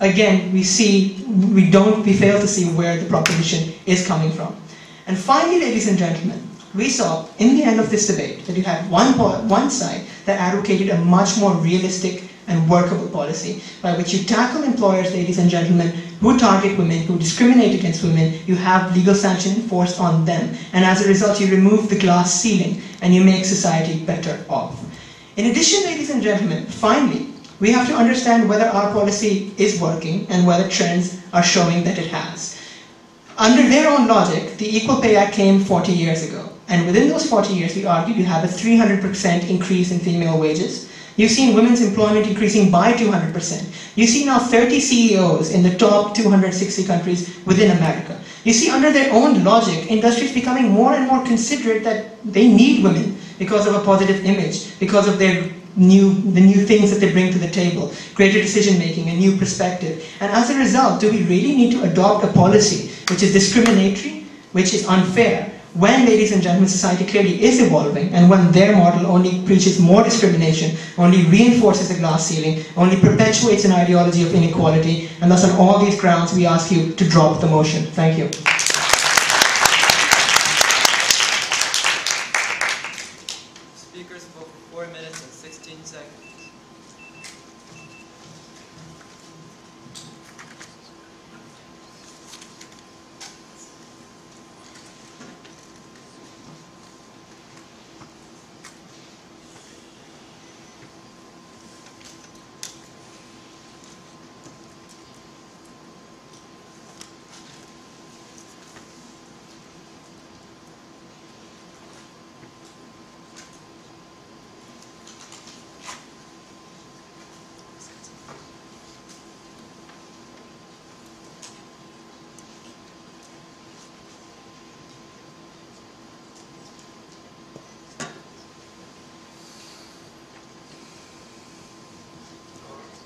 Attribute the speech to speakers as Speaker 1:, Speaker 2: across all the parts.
Speaker 1: again, we fail to see where the proposition is coming from. And finally, ladies and gentlemen, we saw in the end of this debate that you had one side that advocated a much more realistic and workable policy by which you tackle employers, ladies and gentlemen, who target women, who discriminate against women. You have legal sanction enforced on them, and as a result you remove the glass ceiling and you make society better off. In addition, ladies and gentlemen, finally, we have to understand whether our policy is working and whether trends are showing that it has. Under their own logic, the Equal Pay Act came 40 years ago, and within those 40 years we argued you have a 300% increase in female wages. You've seen women's employment increasing by 200%. You see now 30 CEOs in the top 260 countries within America. You see, under their own logic, industries becoming more and more considerate that they need women because of a positive image, because of the new things that they bring to the table, greater decision making, a new perspective. And as a result, do we really need to adopt a policy which is discriminatory, which is unfair, when, ladies and gentlemen, society clearly is evolving, and when their model only preaches more discrimination, only reinforces the glass ceiling, only perpetuates an ideology of inequality, and thus on all these grounds we ask you to drop the motion. Thank you.
Speaker 2: Speakers spoke for 4 minutes and 16 seconds.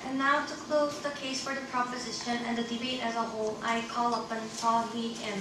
Speaker 3: And now, to close the case for the proposition and the debate as a whole, I call upon Fahi M.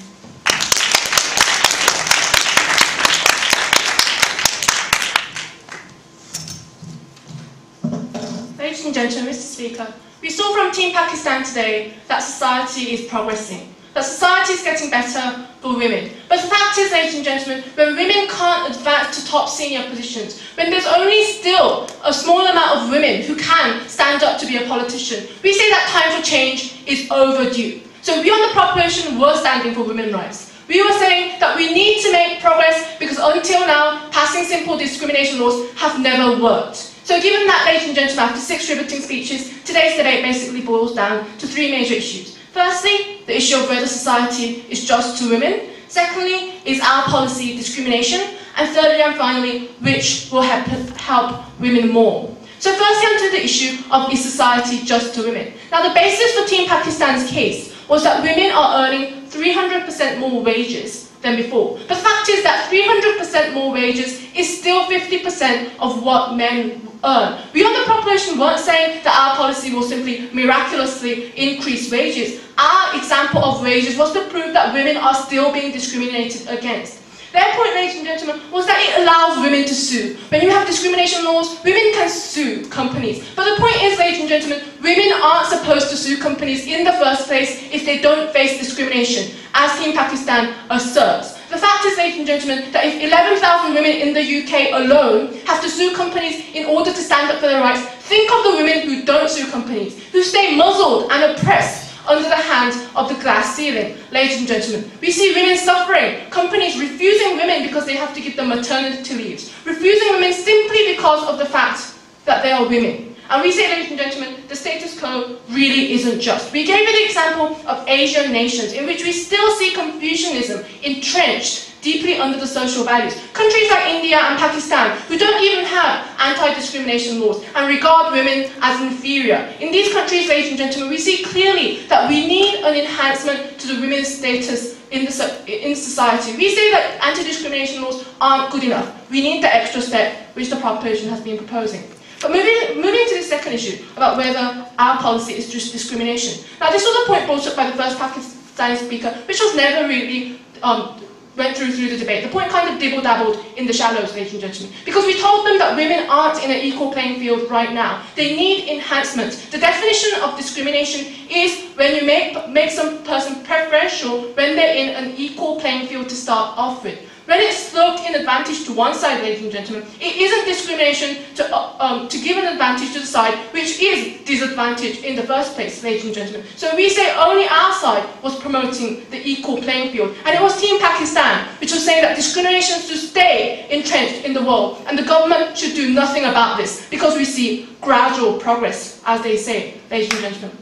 Speaker 4: Ladies and gentlemen, Mr. Speaker, we saw from Team Pakistan today that society is progressing, that society is getting better for women. But the fact is, ladies and gentlemen, when women can't advance to top senior positions, when there's only still a small amount of women who can stand up to be a politician, we say that time for change is overdue. So we on the proposition were standing for women's rights. We were saying that we need to make progress because until now, passing simple discrimination laws have never worked. So given that, ladies and gentlemen, after 6 riveting speeches, today's debate basically boils down to 3 major issues. Firstly, the issue of whether society is just to women. Secondly, is our policy discrimination? And thirdly and finally, which will help women more. So firstly, onto the issue of is society just to women. Now the basis for Team Pakistan's case was that women are earning 300% more wages than before. But the fact is that 300% more wages is still 50% of what men earn. We on the proposition weren't saying that our policy will simply miraculously increase wages. Our example of wages was to prove that women are still being discriminated against. Their point, ladies and gentlemen, was that it allows women to sue. When you have discrimination laws, women can sue companies. But the point is, ladies and gentlemen, women aren't supposed to sue companies in the first place if they don't face discrimination, as Team Pakistan asserts. The fact is, ladies and gentlemen, that if 11,000 women in the UK alone have to sue companies in order to stand up for their rights, think of the women who don't sue companies, who stay muzzled and oppressed under the hand of the glass ceiling. Ladies and gentlemen, we see women suffering, companies refusing women because they have to give them maternity leaves, refusing women simply because of the fact that they are women. And we say, ladies and gentlemen, the status quo really isn't just. We gave you the example of Asian nations in which we still see Confucianism entrenched deeply under the social values. Countries like India and Pakistan, who don't even have anti-discrimination laws and regard women as inferior. In these countries, ladies and gentlemen, we see clearly that we need an enhancement to the women's status in society. We say that anti-discrimination laws aren't good enough. We need the extra step which the proposition has been proposing. But moving to the second issue about whether our policy is just discrimination. Now this was a point brought up by the first Pakistani speaker, which was never really went through the debate. The point kind of dibble-dabbled in the shallows, ladies and gentlemen, because we told them that women aren't in an equal playing field right now. They need enhancement. The definition of discrimination is when you make some person preferential when they're in an equal playing field to start off with. When it's sloped in advantage to one side, ladies and gentlemen, it isn't discrimination to give an advantage to the side which is disadvantaged in the first place, ladies and gentlemen. So we say only our side was promoting the equal playing field. And it was Team Pakistan which was saying that discrimination should stay entrenched in the world and the government should do nothing about this because we see gradual progress, as they say, ladies and gentlemen.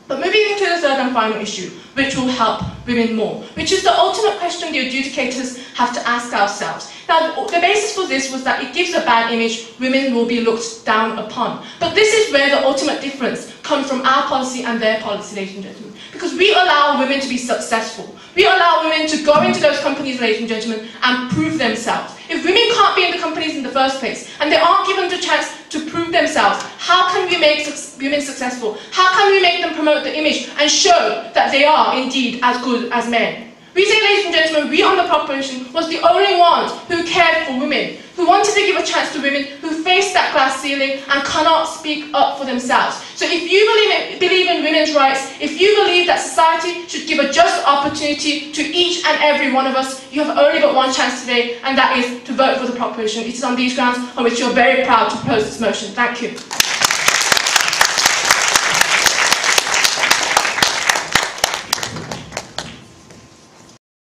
Speaker 4: But moving to the third and final issue, which will help women more, which is the ultimate question the adjudicators have to ask ourselves. Now, the basis for this was that it gives a bad image, women will be looked down upon. But this is where the ultimate difference comes from our policy and their policy, ladies and gentlemen. Because we allow women to be successful. We allow women to go into those companies, ladies and gentlemen, and prove themselves. If women can't be in the companies in the first place, and they aren't given the chance to prove themselves, how can we make women successful? How can we make them promote the image and show that they are indeed as good as men? We say, ladies and gentlemen, we on the proposition was the only ones who cared for women, who wanted to give a chance to women who face that glass ceiling and cannot speak up for themselves. So if you believe in women's rights, if you believe that society should give a just opportunity to each and every one of us, you have only but one chance today, and that is to vote for the proposition. It is on these grounds on which you are very proud to propose this motion. Thank you.